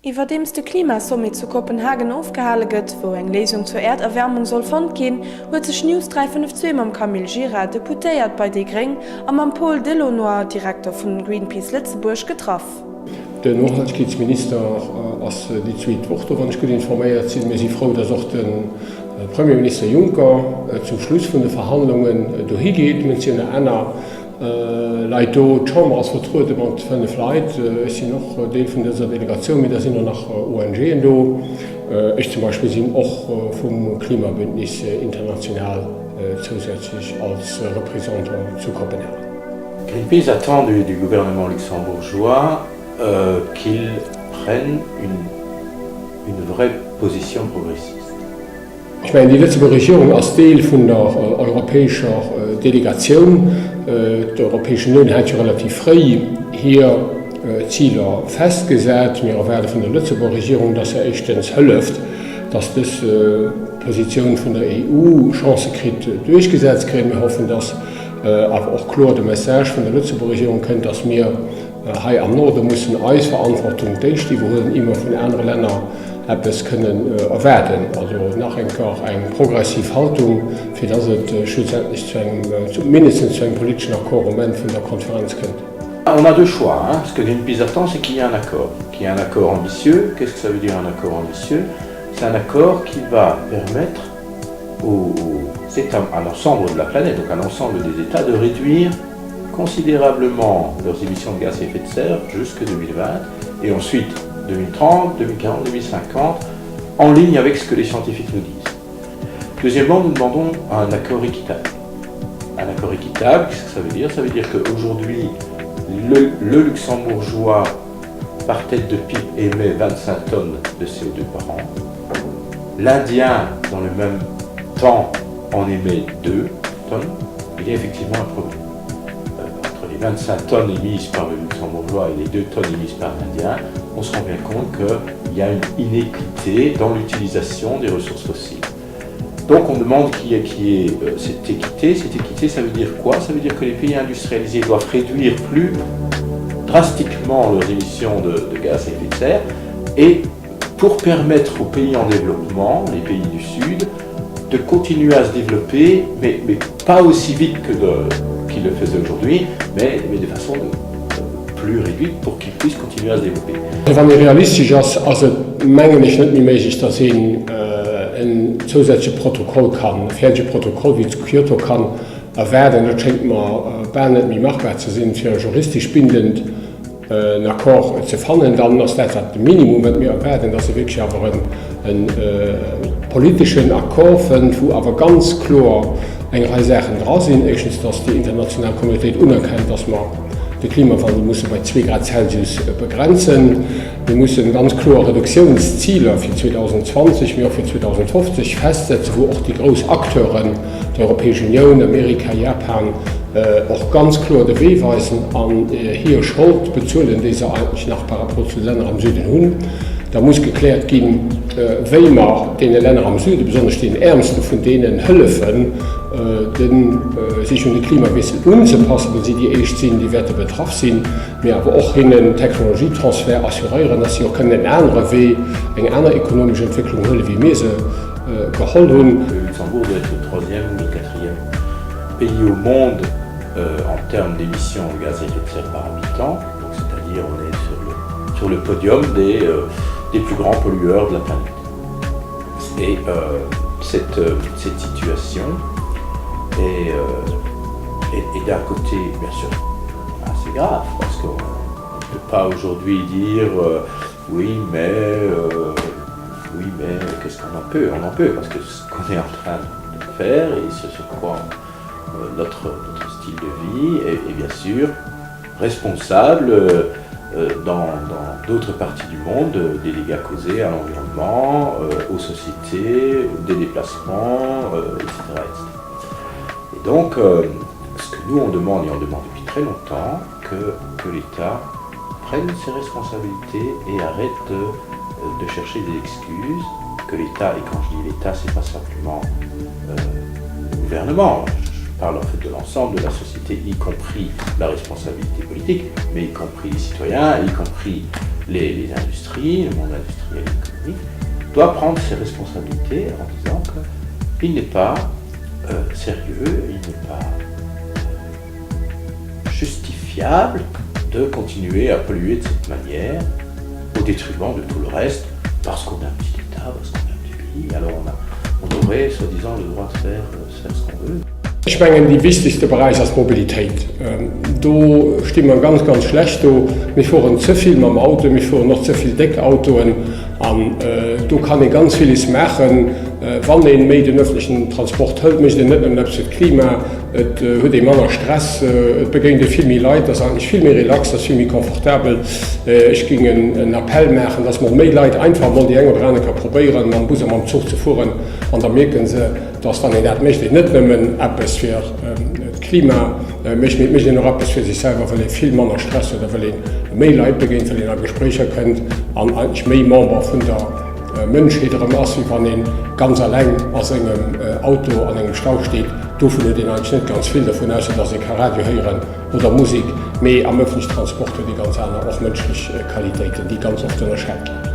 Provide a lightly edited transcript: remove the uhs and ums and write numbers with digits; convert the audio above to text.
Iwer demste Klimasummit zu Kopenhagen aufgehalten gëtt, wo eng Lesung zur Erderwärmung soll fand gehen, huet sech News 352 am Camille Gira deputéiert bei De Greng am am Paul Delonoir, Direktor vun Greenpeace Lützeburg, getroffen. Der Nachhaltigkeitsminister ass die zweet Woche, wann ich gut informiert sind, mir sie froh, dass auch den Premierminister Juncker zum Schluss von den Verhandlungen durchgeht, mit einer Leiit do Chamber als vertruet mat vun de Fleit si noch deel vun dieser Delegation, mit der sind nach ONG do. Ich zum Beispiel sind auch vom Klimabündnis international zusätzlich als Repräsentant zu Kopenhagen. Greenpeace attend du gouvernement luxembourgeois qu'il prenne une vraie position progressiste. Ich meine, die letzte Regierung als Teil von der europäischen Delegation, die Europäische Union hat ja relativ frei hier Ziele festgesetzt. Wir werden von der letzten Regierung, dass erstens hilft, dass das Position von der EU Chance kriegt, durchgesetzt kriegen. Wir hoffen, dass aber auch klar die Message von der letzten Regierung kennt, dass wir hier am Norden müssen als Verantwortung die wir immer von anderen Ländern etwas können erwerten. Also nach eine progressive Haltung, für das es schlussendlich mindestens zu einem politischen Akkord von der Konferenz kommt. On a deux choix. Ce que Greenpeace attend, c'est qu'il y ait un accord. Qu'il y ait un accord ambitieux. Qu'est-ce que ça veut dire un accord ambitieux? C'est un accord qui va permettre à l'ensemble de la planète, donc à l'ensemble des États, de réduire considérablement leurs émissions de gaz à effet de serre jusqu'en 2020 et ensuite 2030, 2040, 2050, en ligne avec ce que les scientifiques nous disent. Deuxièmement, nous demandons un accord équitable. Un accord équitable, qu'est-ce que ça veut dire? Ça veut dire qu'aujourd'hui, le luxembourgeois, par tête de pipe, émet 25 tonnes de CO2 par an. L'Indien, dans le même temps, en émet 2 tonnes. Il y a effectivement un problème. Entre les 25 tonnes émises par le luxembourgeois et les 2 tonnes émises par l'Indien, on se rend bien compte qu'il y a une inéquité dans l'utilisation des ressources fossiles. Donc on demande qu'il y ait cette équité. Cette équité, ça veut dire quoi? Ça veut dire que les pays industrialisés doivent réduire plus drastiquement leurs émissions de gaz à effet de serre et pour permettre aux pays en développement, les pays du Sud, de continuer à se développer, mais pas aussi vite qu'ils le faisaient aujourd'hui, mais de façon plus réduite pour qu'ils puissent continuer à se développer. Wenn wir realistisch als Menge nicht mehr möglich, dass ein zusätzliches Protokoll kann, ein Fernsehprotokoll wie das Kyoto kann werden, das schenkt man nicht mehr machbar zu sein, für juristisch bindend einen Akkord zu finden, dann ist das das Minimum, was wir erwarten, dass wir wirklich aber einen politischen Akkord finden, wo aber ganz klar eine Reihe Sachen dran sind. Erstens, dass die internationale Communität anerkennt, dass man den Klimawandel müssen bei 2 Grad Celsius begrenzen. Wir müssen ganz klare Reduktionsziele für 2020 wie auch für 2050 festsetzen, wo auch die großen Akteure der Europäischen Union, Amerika, Japan auch ganz klar den Weg weisen an hier Schuld bezahlen diese eigentlich nach Länder am Süden hin. Da muss geklärt gehen, wie man den Ländern am Süden, besonders den ärmsten von denen helfen, sich um den Klimawandel anzupassen, weil sie die ersten sind, die Werte betroffen sind, wir aber auch einen Technologietransfer assurieren, dass sie auch einen anderen Weg, eine andere ökonomische Entwicklung holen, wie wir sie geholt haben. Le Luxembourg doit être le 3e ou le 4e pays au monde en termes d'émissions de gaz à effet de serre par habitant, c'est-à-dire on est sur le podium des plus grands pollueurs de la planète. Et cette situation est d'un côté, bien sûr, assez grave, parce qu'on ne peut pas aujourd'hui dire oui, mais qu'est-ce qu'on en peut? On en peut, parce que ce qu'on est en train de faire et ce sur quoi notre style de vie est bien sûr responsable dans d'autres parties du monde des dégâts causés à l'environnement, aux sociétés, des déplacements, etc. Et donc, ce que nous on demande, et on demande depuis très longtemps, que l'État prenne ses responsabilités et arrête de chercher des excuses, que l'État, et quand je dis l'État, c'est pas simplement le gouvernement, je parle en fait de l'ensemble de la société, y compris la responsabilité politique, mais y compris les citoyens, y compris les industries, le monde industriel et économique, doit prendre ses responsabilités en disant qu'il n'est pas sérieux, il n'est pas justifiable de continuer à polluer de cette manière au détriment de tout le reste, parce qu'on a un petit État, parce qu'on a un petit pays, alors on aurait soi-disant le droit de faire ce qu'on veut. Ich meine, die wichtigste Bereich ist Mobilität. Da steht man ganz, ganz schlecht. Wir fahren zu viel mit dem Auto, wir fahren noch zu viel Deckautoen. Da kann ich ganz vieles machen. Wenn ich mehr den öffentlichen Transport hält, möchte ich nicht nur das Klima, es hat immer Stress, es begegnet viel mehr Leute, das ist eigentlich viel mehr relax, das ist viel mehr komfortabel. Ich ging einen Appell machen, dass man mehr Leute einfach mal die enge Brände probieren, man muss am Zug zu fahren. Und dann merken sie, dass dann das möchte ich nicht nehmen, etwas für das Klima, möchte noch etwas für sich selber, weil ich viel mehr Stress oder weil ich mehr Leute begegnet, weil ich in Gespräche könnt, und eigentlich mehr Member von der Menschheit ass wie wann den ganz allein aus engem Auto an engem Stau steht, dürfen den eigentlich nicht ganz viel davon aus, dass ich Radio hören oder Musik, mehr am öffentlichen Transport die ganz andere auch menschliche Qualitäten, die ganz oft unterscheiden.